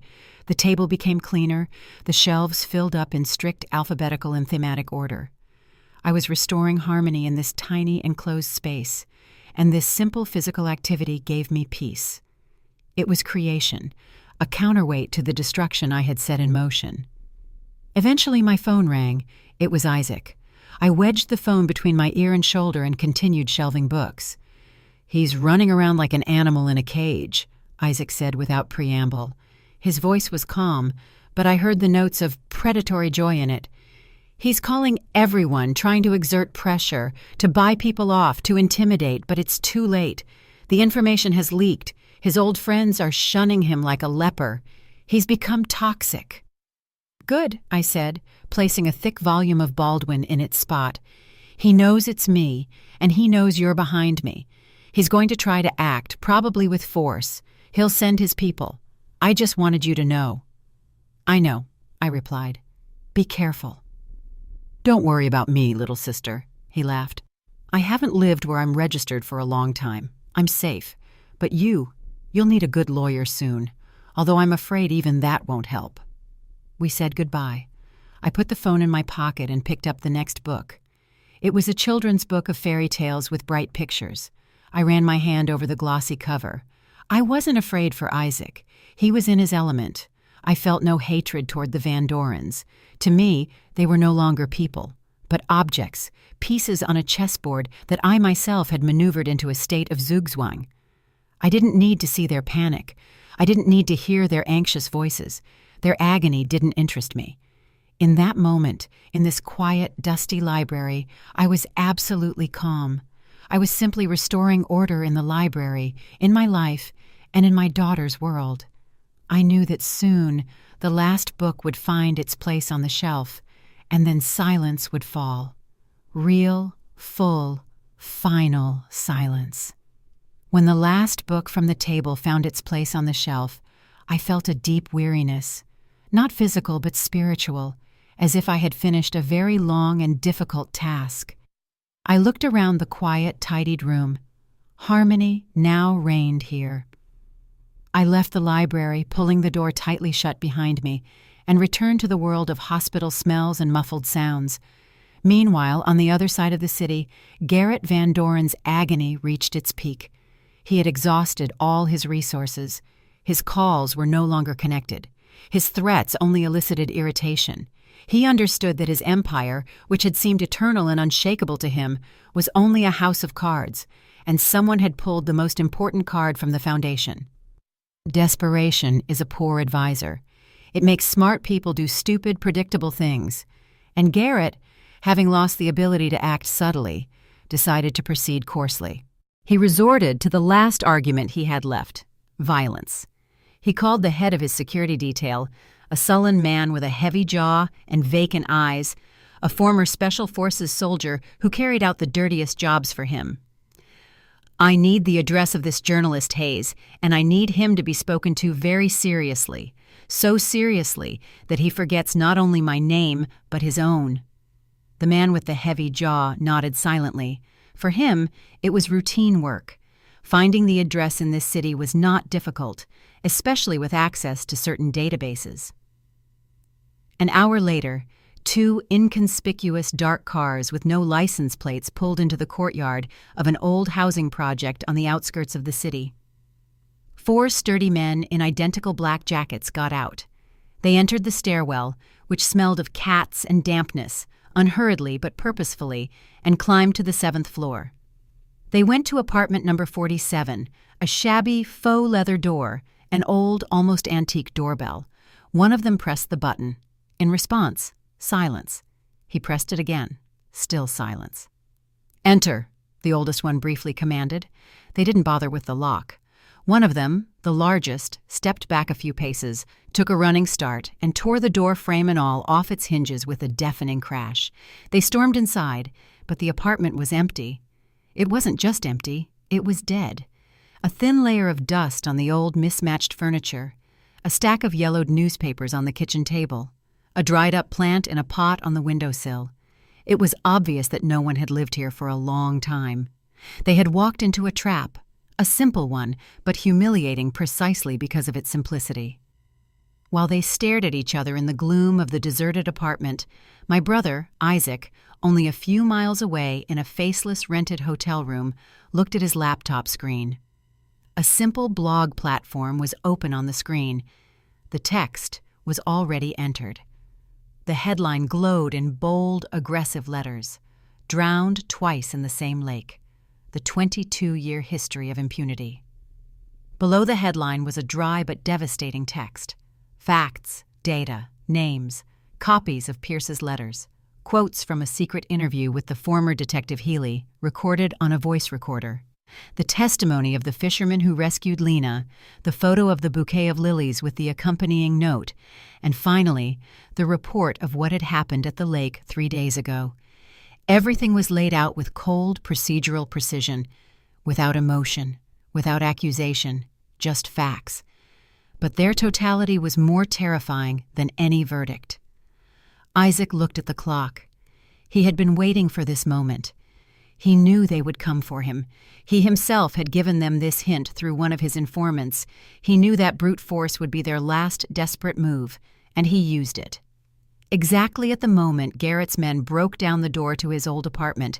The table became cleaner, the shelves filled up in strict alphabetical and thematic order. I was restoring harmony in this tiny enclosed space, and this simple physical activity gave me peace. It was creation, a counterweight to the destruction I had set in motion. Eventually my phone rang. It was Isaac. I wedged the phone between my ear and shoulder and continued shelving books. "He's running around like an animal in a cage," Isaac said without preamble. His voice was calm, but I heard the notes of predatory joy in it. "He's calling everyone, trying to exert pressure, to buy people off, to intimidate, but it's too late. The information has leaked. His old friends are shunning him like a leper. He's become toxic." "Good," I said, placing a thick volume of Baldwin in its spot. "He knows it's me, and he knows you're behind me. He's going to try to act, probably with force. He'll send his people. I just wanted you to know." "I know," I replied. "Be careful." "Don't worry about me, little sister," he laughed. "I haven't lived where I'm registered for a long time. I'm safe. But you'll need a good lawyer soon, although I'm afraid even that won't help." We said goodbye. I put the phone in my pocket and picked up the next book. It was a children's book of fairy tales with bright pictures. I ran my hand over the glossy cover. I wasn't afraid for Isaac. He was in his element. I felt no hatred toward the Van Dorens. To me, they were no longer people, but objects, pieces on a chessboard that I myself had maneuvered into a state of zugzwang. I didn't need to see their panic. I didn't need to hear their anxious voices. Their agony didn't interest me. In that moment, in this quiet, dusty library, I was absolutely calm. I was simply restoring order in the library, in my life, and in my daughter's world. I knew that soon the last book would find its place on the shelf, and then silence would fall. Real, full, final silence. When the last book from the table found its place on the shelf, I felt a deep weariness, not physical but spiritual, as if I had finished a very long and difficult task. I looked around the quiet, tidied room. Harmony now reigned here. I left the library, pulling the door tightly shut behind me, and returned to the world of hospital smells and muffled sounds. Meanwhile, on the other side of the city, Garrett Van Doren's agony reached its peak. He had exhausted all his resources. His calls were no longer connected. His threats only elicited irritation. He understood that his empire, which had seemed eternal and unshakable to him, was only a house of cards, and someone had pulled the most important card from the foundation. Desperation is a poor advisor. It makes smart people do stupid, predictable things. And Garrett, having lost the ability to act subtly, decided to proceed coarsely. He resorted to the last argument he had left: violence. He called the head of his security detail, a sullen man with a heavy jaw and vacant eyes, a former Special Forces soldier who carried out the dirtiest jobs for him. "I need the address of this journalist, Hayes, and I need him to be spoken to very seriously, so seriously that he forgets not only my name, but his own." The man with the heavy jaw nodded silently. For him, it was routine work. Finding the address in this city was not difficult, especially with access to certain databases. An hour later, 2 inconspicuous dark cars with no license plates pulled into the courtyard of an old housing project on the outskirts of the city. 4 sturdy men in identical black jackets got out. They entered the stairwell, which smelled of cats and dampness, unhurriedly but purposefully, and climbed to the 7th floor. They went to apartment number 47, a shabby faux leather door, an old, almost antique doorbell. One of them pressed the button. In response, silence. He pressed it again. Still silence. "Enter," the oldest one briefly commanded. They didn't bother with the lock. One of them, the largest, stepped back a few paces, took a running start, and tore the door frame and all off its hinges with a deafening crash. They stormed inside, but the apartment was empty. It wasn't just empty, it was dead. A thin layer of dust on the old mismatched furniture, a stack of yellowed newspapers on the kitchen table, a dried-up plant in a pot on the windowsill. It was obvious that no one had lived here for a long time. They had walked into a trap, a simple one, but humiliating precisely because of its simplicity. While they stared at each other in the gloom of the deserted apartment, my brother, Isaac, only a few miles away in a faceless rented hotel room, looked at his laptop screen. A simple blog platform was open on the screen. The text was already entered. The headline glowed in bold, aggressive letters. Drowned twice in the same lake. The 22-year history of impunity. Below the headline was a dry but devastating text. Facts, data, names, copies of Pierce's letters, quotes from a secret interview with the former Detective Healy, recorded on a voice recorder, the testimony of the fisherman who rescued Lena, the photo of the bouquet of lilies with the accompanying note, and finally, the report of what had happened at the lake 3 days ago. Everything was laid out with cold, procedural precision, without emotion, without accusation, just facts. But their totality was more terrifying than any verdict. Isaac looked at the clock. He had been waiting for this moment. He knew they would come for him. He himself had given them this hint through one of his informants. He knew that brute force would be their last desperate move, and he used it. Exactly at the moment Garrett's men broke down the door to his old apartment,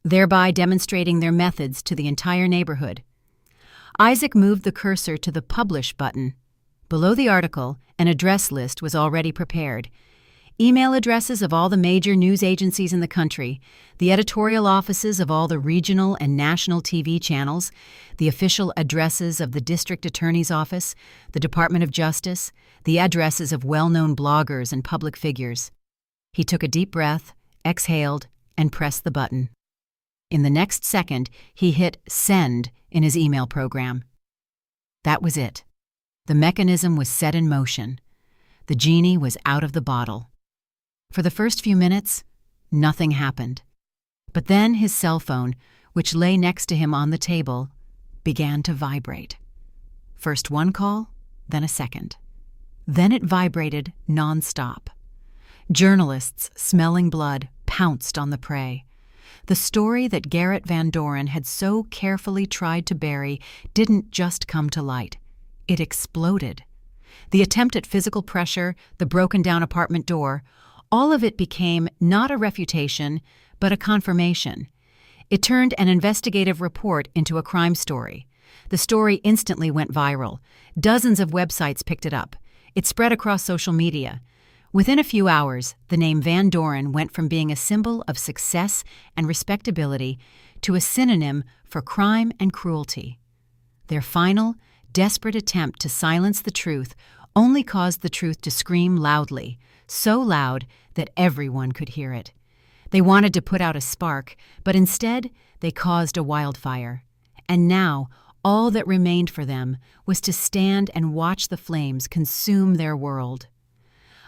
thereby demonstrating their methods to the entire neighborhood. Isaac moved the cursor to the Publish button. Below the article, an address list was already prepared. Email addresses of all the major news agencies in the country, the editorial offices of all the regional and national TV channels, the official addresses of the district attorney's office, the Department of Justice, the addresses of well-known bloggers and public figures. He took a deep breath, exhaled, and pressed the button. In the next second, he hit Send in his email program. That was it. The mechanism was set in motion. The genie was out of the bottle. For the first few minutes, nothing happened. But then his cell phone, which lay next to him on the table, began to vibrate. First one call, then a second. Then it vibrated nonstop. Journalists, smelling blood, pounced on the prey. The story that Garrett Van Doren had so carefully tried to bury didn't just come to light. It exploded. The attempt at physical pressure, the broken-down apartment door, all of it became not a refutation, but a confirmation. It turned an investigative report into a crime story. The story instantly went viral. Dozens of websites picked it up. It spread across social media. Within a few hours, the name Van Doren went from being a symbol of success and respectability to a synonym for crime and cruelty. Their final, desperate attempt to silence the truth only caused the truth to scream loudly, so loud that everyone could hear it. They wanted to put out a spark, but instead they caused a wildfire. And now, all that remained for them was to stand and watch the flames consume their world.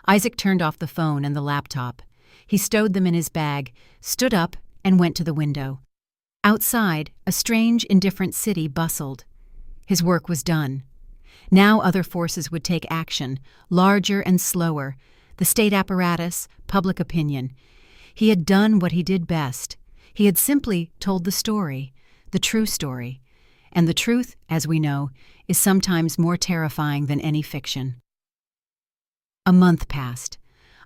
Isaac turned off the phone and the laptop. He stowed them in his bag, stood up, and went to the window. Outside, a strange, indifferent city bustled. His work was done. Now other forces would take action, larger and slower, the state apparatus, public opinion. He had done what he did best. He had simply told the story, the true story. And the truth, as we know, is sometimes more terrifying than any fiction. A month passed.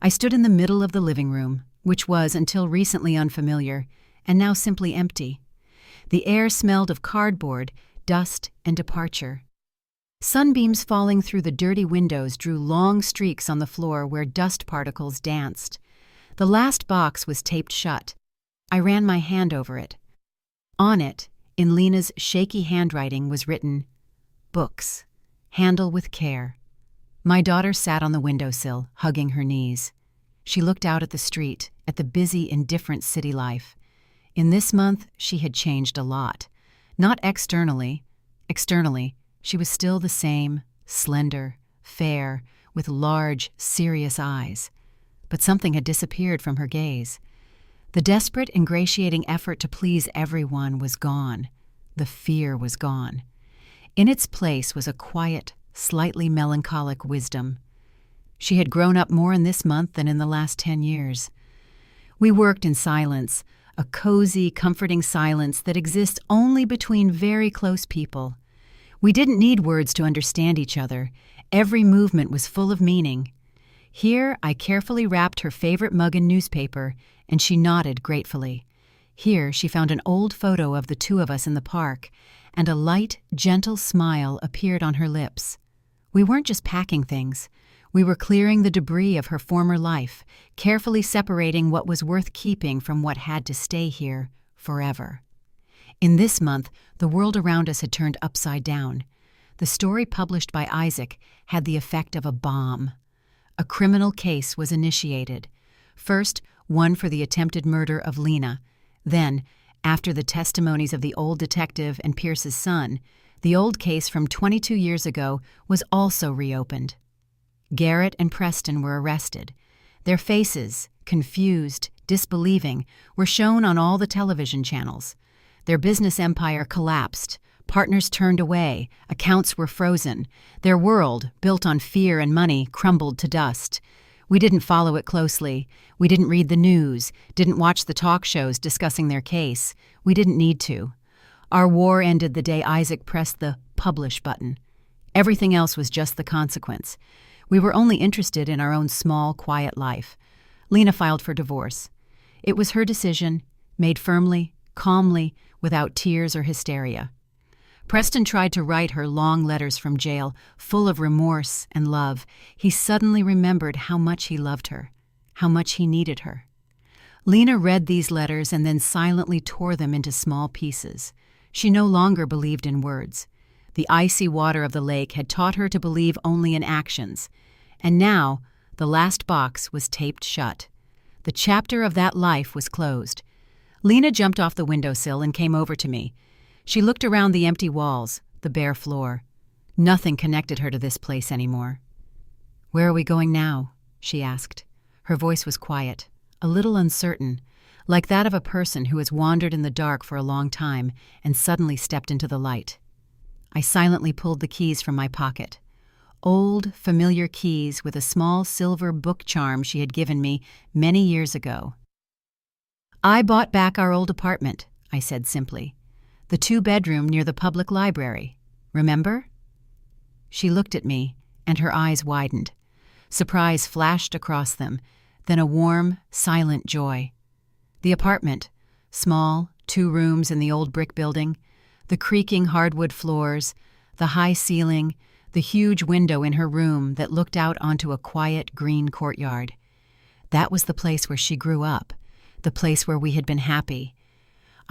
I stood in the middle of the living room, which was until recently unfamiliar, and now simply empty. The air smelled of cardboard, dust, and departure. Sunbeams falling through the dirty windows drew long streaks on the floor where dust particles danced. The last box was taped shut. I ran my hand over it. On it, in Lena's shaky handwriting, was written, "Books. Handle with care." My daughter sat on the windowsill, hugging her knees. She looked out at the street, at the busy, indifferent city life. In this month, she had changed a lot. Not externally. Externally, she was still the same, slender, fair, with large, serious eyes. But something had disappeared from her gaze. The desperate, ingratiating effort to please everyone was gone. The fear was gone. In its place was a quiet, slightly melancholic wisdom. She had grown up more in this month than in the last 10 years. We worked in silence, a cozy, comforting silence that exists only between very close people. We didn't need words to understand each other. Every movement was full of meaning. Here I carefully wrapped her favorite mug in newspaper, and she nodded gratefully. Here she found an old photo of the two of us in the park, and a light, gentle smile appeared on her lips. We weren't just packing things. We were clearing the debris of her former life, carefully separating what was worth keeping from what had to stay here forever. In this month, the world around us had turned upside down. The story published by Isaac had the effect of a bomb. A criminal case was initiated. First, one for the attempted murder of Lena. Then, after the testimonies of the old detective and Pierce's son, the old case from 22 years ago was also reopened. Garrett and Preston were arrested. Their faces, confused, disbelieving, were shown on all the television channels. Their business empire collapsed. Partners turned away. Accounts were frozen. Their world, built on fear and money, crumbled to dust. We didn't follow it closely. We didn't read the news, didn't watch the talk shows discussing their case. We didn't need to. Our war ended the day Isaac pressed the publish button. Everything else was just the consequence. We were only interested in our own small, quiet life. Lena filed for divorce. It was her decision, made firmly, calmly, without tears or hysteria. Preston tried to write her long letters from jail, full of remorse and love. He suddenly remembered how much he loved her, how much he needed her. Lena read these letters and then silently tore them into small pieces. She no longer believed in words. The icy water of the lake had taught her to believe only in actions. And now, the last box was taped shut. The chapter of that life was closed. Lena jumped off the windowsill and came over to me. She looked around the empty walls, the bare floor. Nothing connected her to this place anymore. "Where are we going now?" she asked. Her voice was quiet, a little uncertain, like that of a person who has wandered in the dark for a long time and suddenly stepped into the light. I silently pulled the keys from my pocket. Old, familiar keys with a small silver book charm she had given me many years ago. "I bought back our old apartment," I said simply. "The 2-bedroom near the public library. Remember?" She looked at me, and her eyes widened. Surprise flashed across them, then a warm, silent joy. The apartment, small, 2 rooms in the old brick building, the creaking hardwood floors, the high ceiling, the huge window in her room that looked out onto a quiet green courtyard. That was the place where she grew up, the place where we had been happy.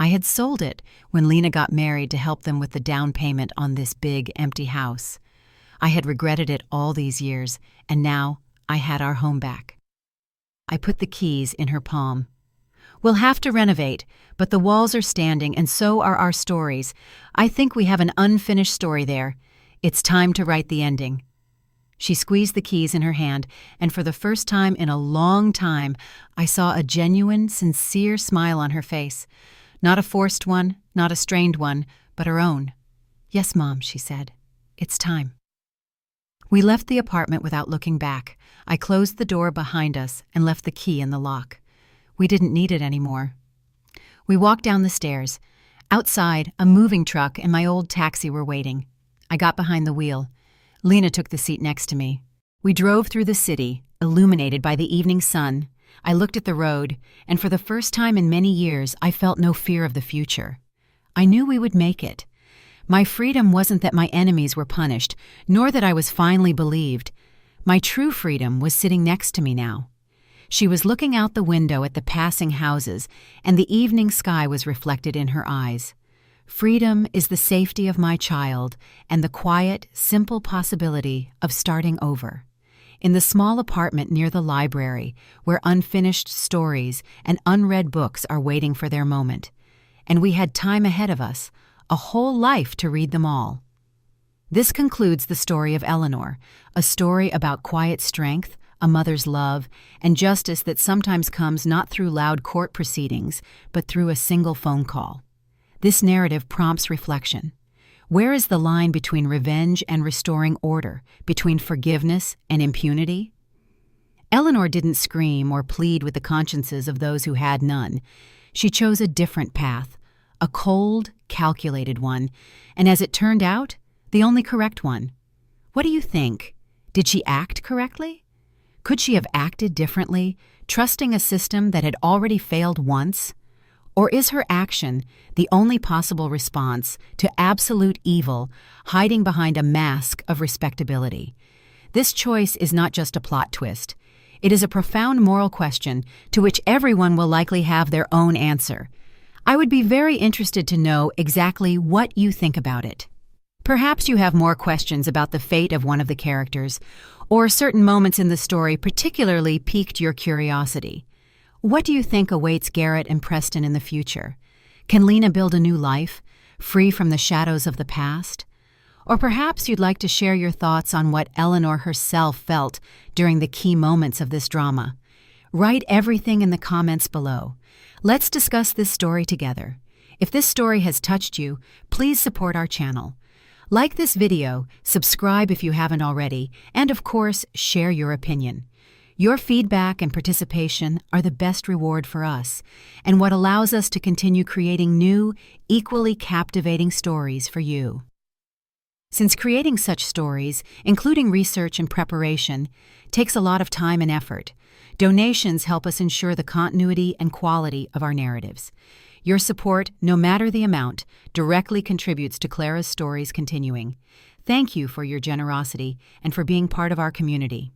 I had sold it when Lena got married to help them with the down payment on this big, empty house. I had regretted it all these years, and now I had our home back. I put the keys in her palm. "We'll have to renovate, but the walls are standing, and so are our stories. I think we have an unfinished story there. It's time to write the ending." She squeezed the keys in her hand, and for the first time in a long time, I saw a genuine, sincere smile on her face. Not a forced one, not a strained one, but her own. "Yes, Mom," she said. "It's time." We left the apartment without looking back. I closed the door behind us and left the key in the lock. We didn't need it anymore. We walked down the stairs. Outside, a moving truck and my old taxi were waiting. I got behind the wheel. Lena took the seat next to me. We drove through the city, illuminated by the evening sun. I looked at the road, and for the first time in many years, I felt no fear of the future. I knew we would make it. My freedom wasn't that my enemies were punished, nor that I was finally believed. My true freedom was sitting next to me now. She was looking out the window at the passing houses, and the evening sky was reflected in her eyes. Freedom is the safety of my child and the quiet, simple possibility of starting over. In the small apartment near the library, where unfinished stories and unread books are waiting for their moment. And we had time ahead of us, a whole life to read them all. This concludes the story of Eleanor, a story about quiet strength, a mother's love, and justice that sometimes comes not through loud court proceedings, but through a single phone call. This narrative prompts reflection. Where is the line between revenge and restoring order, between forgiveness and impunity? Eleanor didn't scream or plead with the consciences of those who had none. She chose a different path, a cold, calculated one, and as it turned out, the only correct one. What do you think? Did she act correctly? Could she have acted differently, trusting a system that had already failed once? Or is her action the only possible response to absolute evil hiding behind a mask of respectability? This choice is not just a plot twist. It is a profound moral question to which everyone will likely have their own answer. I would be very interested to know exactly what you think about it. Perhaps you have more questions about the fate of one of the characters, or certain moments in the story particularly piqued your curiosity. What do you think awaits Garrett and Preston in the future? Can Lena build a new life, free from the shadows of the past? Or perhaps you'd like to share your thoughts on what Eleanor herself felt during the key moments of this drama. Write everything in the comments below. Let's discuss this story together. If this story has touched you, please support our channel. Like this video, subscribe if you haven't already, and of course, share your opinion. Your feedback and participation are the best reward for us, and what allows us to continue creating new, equally captivating stories for you. Since creating such stories, including research and preparation, takes a lot of time and effort, donations help us ensure the continuity and quality of our narratives. Your support, no matter the amount, directly contributes to Clara's stories continuing. Thank you for your generosity and for being part of our community.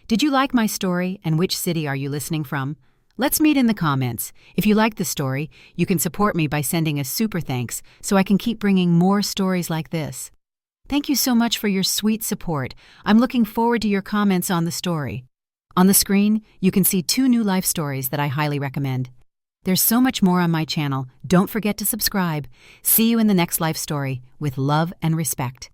Did you like my story, and which city are you listening from? Let's meet in the comments. If you like the story, you can support me by sending a super thanks so I can keep bringing more stories like this. Thank you so much for your sweet support. I'm looking forward to your comments on the story. On the screen, you can see 2 new life stories that I highly recommend. There's so much more on my channel. Don't forget to subscribe. See you in the next life story with love and respect.